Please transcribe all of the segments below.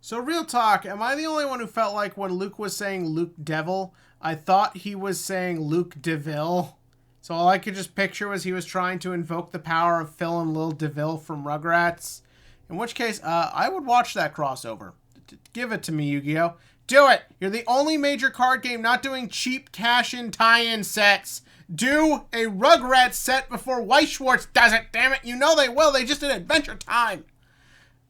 So real talk, am I the only one who felt like when Luke was saying Luke Devil, I thought he was saying Luke DeVille? So all I could just picture was he was trying to invoke the power of Phil and Lil DeVille from Rugrats. In which case, I would watch that crossover. Give it to me, Yu-Gi-Oh! Do it! You're the only major card game not doing cheap cash-in tie-in sets. Do a Rugrats set before Weiss Schwartz does it, damn it! You know they will, they just did Adventure Time!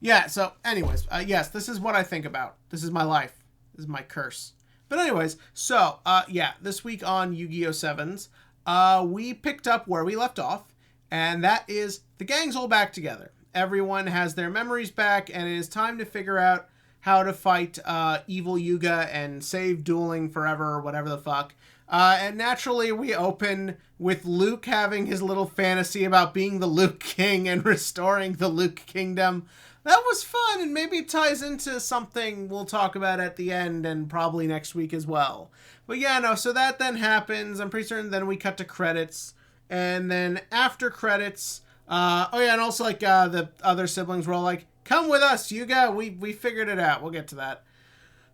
Yeah, so anyways, yes, this is what I think about. This is my life. This is my curse. But anyways, so, yeah, this week on Yu-Gi-Oh! 7s, we picked up where we left off, and that is the gang's all back together. Everyone has their memories back, and it is time to figure out how to fight evil Yuga and save dueling forever or whatever the fuck. And naturally, we open with Luke having his little fantasy about being the Luke King and restoring the Luke Kingdom. That was fun, and maybe it ties into something we'll talk about at the end and probably next week as well. But yeah, no, so that then happens. I'm pretty certain then we cut to credits. And then after credits, oh yeah, and also like the other siblings were all like, come with us, Yuga, we figured it out. We'll get to that.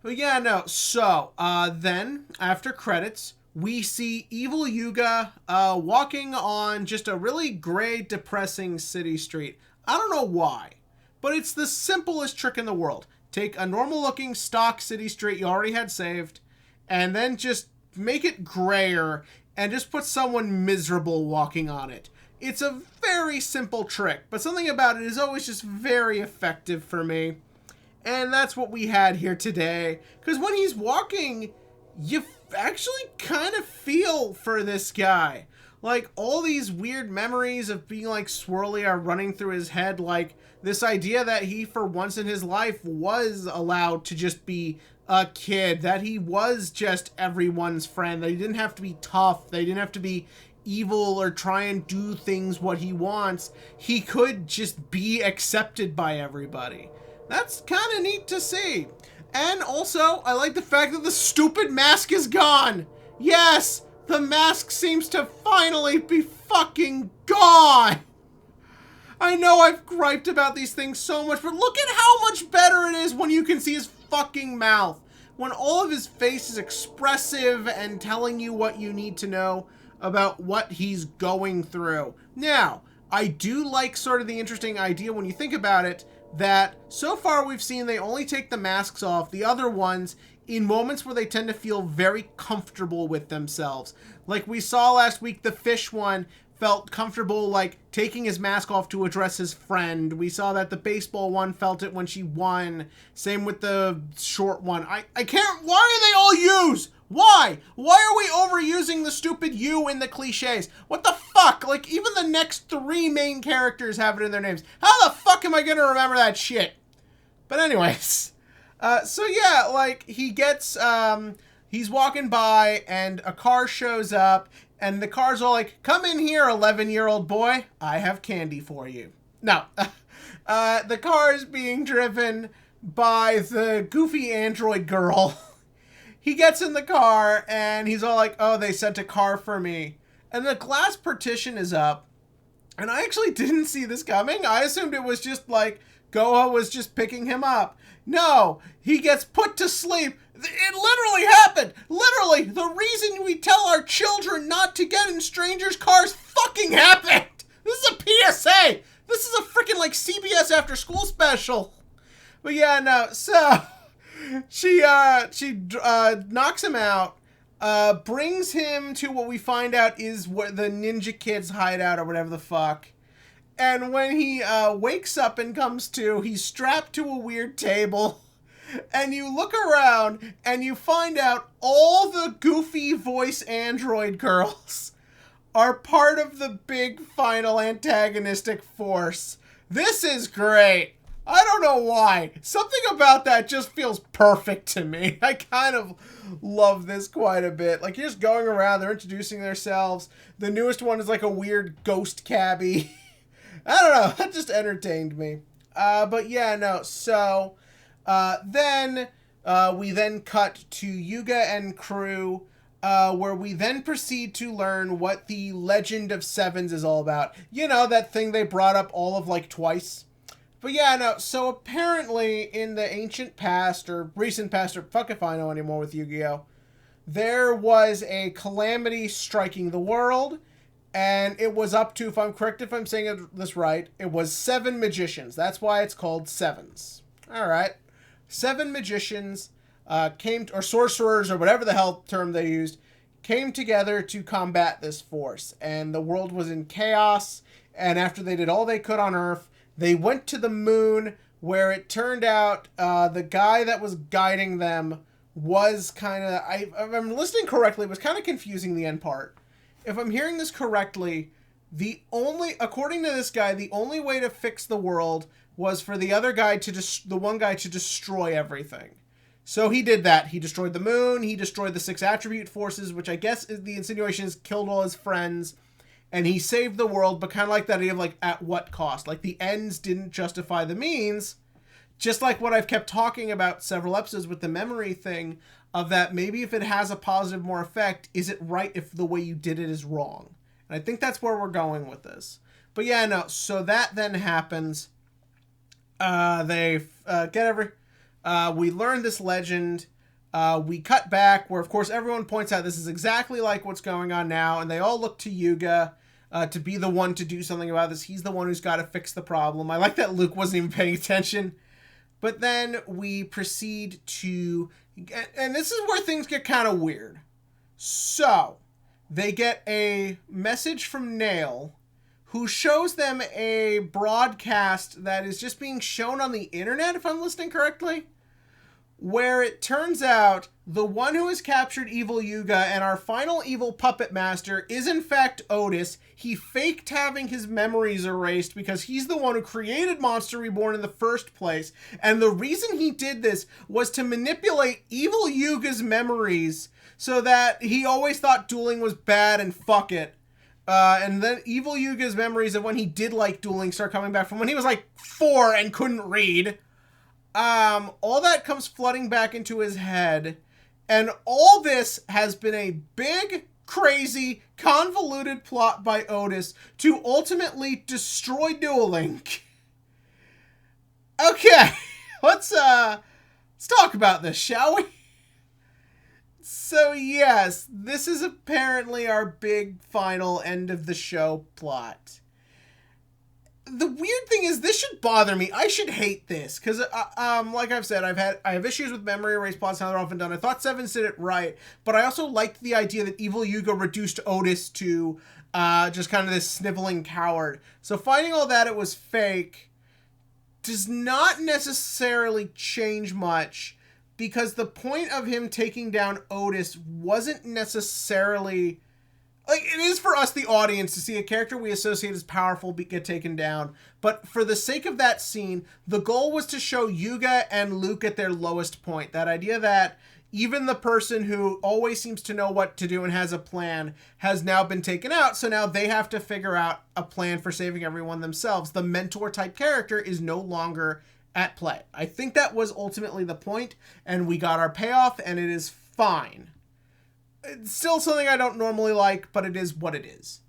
But yeah, no, so then after credits, we see evil Yuga walking on just a really gray, depressing city street. I don't know why. But it's the simplest trick in the world. Take a normal-looking stock city street you already had saved, and then just make it grayer, and just put someone miserable walking on it. It's a very simple trick, but something about it is always just very effective for me. And that's what we had here today. Because when he's walking, you actually kind of feel for this guy. Like, all these weird memories of being, like, swirly are running through his head, like, this idea that he, for once in his life, was allowed to just be a kid, that he was just everyone's friend, that he didn't have to be tough, that he didn't have to be evil or try and do things what he wants. He could just be accepted by everybody. That's kind of neat to see. And also, I like the fact that the stupid mask is gone. Yes! The mask seems to finally be fucking gone! I know I've griped about these things so much, but look at how much better it is when you can see his fucking mouth. When all of his face is expressive and telling you what you need to know about what he's going through. Now, I do like sort of the interesting idea when you think about it, that so far we've seen they only take the masks off, the other ones, in moments where they tend to feel very comfortable with themselves. Like we saw last week, the fish one felt comfortable, like, taking his mask off to address his friend. We saw that the baseball one felt it when she won. Same with the short one. I can't... Why are they all U's? Why? Why are we overusing the stupid U in the cliches? What the fuck? Like, even the next 3 main characters have it in their names. How the fuck am I gonna remember that shit? But anyways... so yeah, like, he gets, he's walking by, and a car shows up, and the car's all like, come in here, 11-year-old boy, I have candy for you. No, the car is being driven by the goofy android girl. He gets in the car, and he's all like, oh, they sent a car for me. And the glass partition is up, and I actually didn't see this coming. I assumed it was just like, Goha was just picking him up. No, he gets put to sleep. It literally happened. Literally, the reason we tell our children not to get in strangers' cars fucking happened. This is a PSA. This is a freaking like CBS after school special. But yeah, no. So she knocks him out, brings him to what we find out is what the Ninja Kid's hideout or whatever the fuck. And when he wakes up and comes to, he's strapped to a weird table. And you look around and you find out all the goofy voice android girls are part of the big final antagonistic force. This is great. I don't know why. Something about that just feels perfect to me. I kind of love this quite a bit. Like, you're just going around, they're introducing themselves. The newest one is like a weird ghost cabbie. I don't know, that just entertained me. But yeah, no, so, then, we then cut to Yuga and crew, where we then proceed to learn what the Legend of Sevens is all about. You know, that thing they brought up all of, like, twice? But yeah, no, so apparently in the ancient past, or recent past, or fuck if I know anymore with Yu-Gi-Oh!, there was a calamity striking the world, and it was up to, if I'm correct, if I'm saying this right, it was 7 magicians. That's why it's called Sevens. All right. 7 magicians or sorcerers, or whatever the hell term they used, came together to combat this force. And the world was in chaos, and after they did all they could on Earth, they went to the moon, where it turned out the guy that was guiding them was kind of, if I'm listening correctly, was kind of confusing the end part. If I'm hearing this correctly, according to this guy, the only way to fix the world was for the other guy the one guy to destroy everything. So he did that. He destroyed the moon. He destroyed the 6 attribute forces, which I guess is the insinuation is killed all his friends. And he saved the world, but kind of like that idea of like, at what cost? Like the ends didn't justify the means. Just like what I've kept talking about several episodes with the memory thing, of that maybe if it has a positive more effect, is it right if the way you did it is wrong? And I think that's where we're going with this. But yeah, no, so that then happens. They we learn this legend. We cut back where, of course, everyone points out this is exactly like what's going on now, and they all look to Yuga to be the one to do something about this. He's the one who's got to fix the problem. I like that Luke wasn't even paying attention. But then we proceed to, and this is where things get kind of weird. So, they get a message from Nail, who shows them a broadcast that is just being shown on the internet, if I'm listening correctly, where it turns out the one who has captured Evil Yuga and our final evil puppet master is in fact Otis. He faked having his memories erased because he's the one who created Monster Reborn in the first place. And the reason he did this was to manipulate Evil Yuga's memories so that he always thought dueling was bad and fuck it. And then Evil Yuga's memories of when he did like dueling start coming back from when he was like 4 and couldn't read. All that comes flooding back into his head, and all this has been a big, crazy, convoluted plot by Otis to ultimately destroy dueling. Okay, let's talk about this, shall we? So yes, this is apparently our big final end of the show plot. The weird thing is, this should bother me. I should hate this because, like I've said, I have issues with memory erase plots and how they're often done. I thought Sevens did it right, but I also liked the idea that Evil Yuga reduced Otis to just kind of this sniveling coward. So finding all that it was fake does not necessarily change much, because the point of him taking down Otis wasn't necessarily. Like, it is for us, the audience, to see a character we associate as powerful get taken down. But for the sake of that scene, the goal was to show Yuga and Luke at their lowest point. That idea that even the person who always seems to know what to do and has a plan has now been taken out. So now they have to figure out a plan for saving everyone themselves. The mentor-type character is no longer at play. I think that was ultimately the point, and we got our payoff, and it is fine. It's still something I don't normally like, but it is what it is.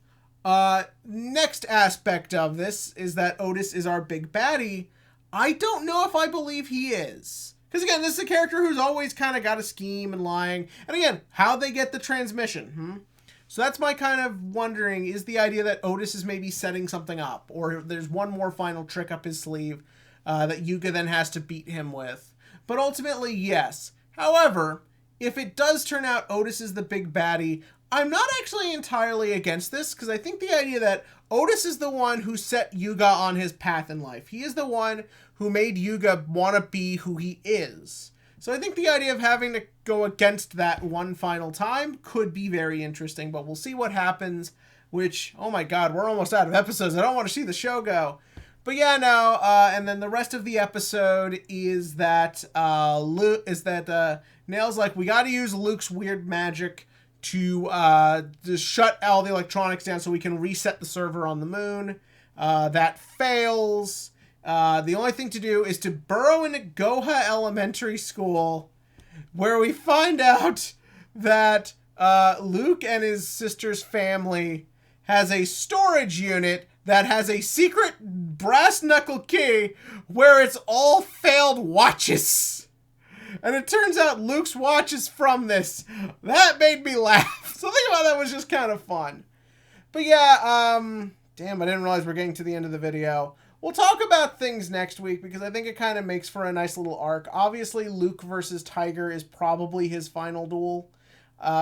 Next aspect of this is that Otis is our big baddie. I don't know if I believe he is. Because again, this is a character who's always kind of got a scheme and lying. And again, how they get the transmission. So that's my kind of wondering, is the idea that Otis is maybe setting something up, or there's one more final trick up his sleeve that Yuga then has to beat him with. But ultimately, yes. However, if it does turn out Otis is the big baddie, I'm not actually entirely against this, because I think the idea that Otis is the one who set Yuga on his path in life. He is the one who made Yuga want to be who he is. So I think the idea of having to go against that one final time could be very interesting, but we'll see what happens, which, oh my god, we're almost out of episodes. I don't want to see the show go. But yeah, no, and then the rest of the episode is that Nail's like, we got to use Luke's weird magic to just shut all the electronics down so we can reset the server on the moon. That fails. The only thing to do is to burrow into Goha Elementary School, where we find out that Luke and his sister's family has a storage unit that has a secret brass knuckle key where it's all failed watches. And it turns out Luke's watch is from this. That made me laugh. So think about that was just kind of fun. But yeah, damn, I didn't realize we're getting to the end of the video. We'll talk about things next week because I think it kind of makes for a nice little arc. Obviously, Luke versus Tiger is probably his final duel.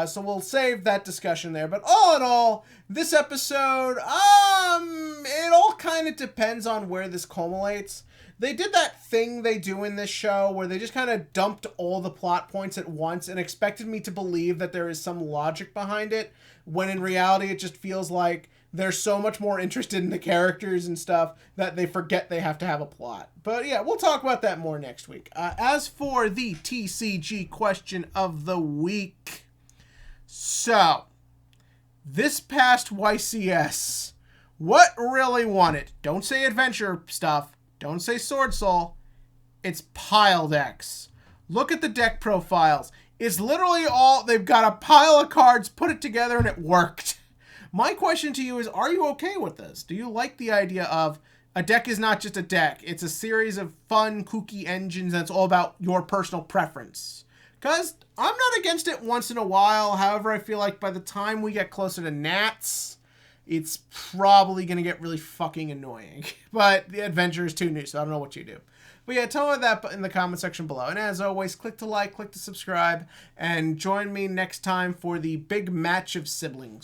So we'll save that discussion there. But all in all, this episode, it all kind of depends on where this culminates. They did that thing they do in this show where they just kind of dumped all the plot points at once and expected me to believe that there is some logic behind it, when in reality it just feels like they're so much more interested in the characters and stuff that they forget they have to have a plot. But yeah, we'll talk about that more next week. As for the TCG question of the week, so this past YCS, what really won it? Don't say adventure stuff. Don't say Sword Soul. It's pile decks. Look at the deck profiles. It's literally all, they've got a pile of cards, put it together, and it worked. My question to you is, are you okay with this? Do you like the idea of a deck is not just a deck? It's a series of fun, kooky engines that's all about your personal preference. Because I'm not against it once in a while. However, I feel like by the time we get closer to Nats, it's probably going to get really fucking annoying. But the adventure is too new, so I don't know what you do. But yeah, tell me that in the comment section below. And as always, click to like, click to subscribe, and join me next time for the big match of siblings.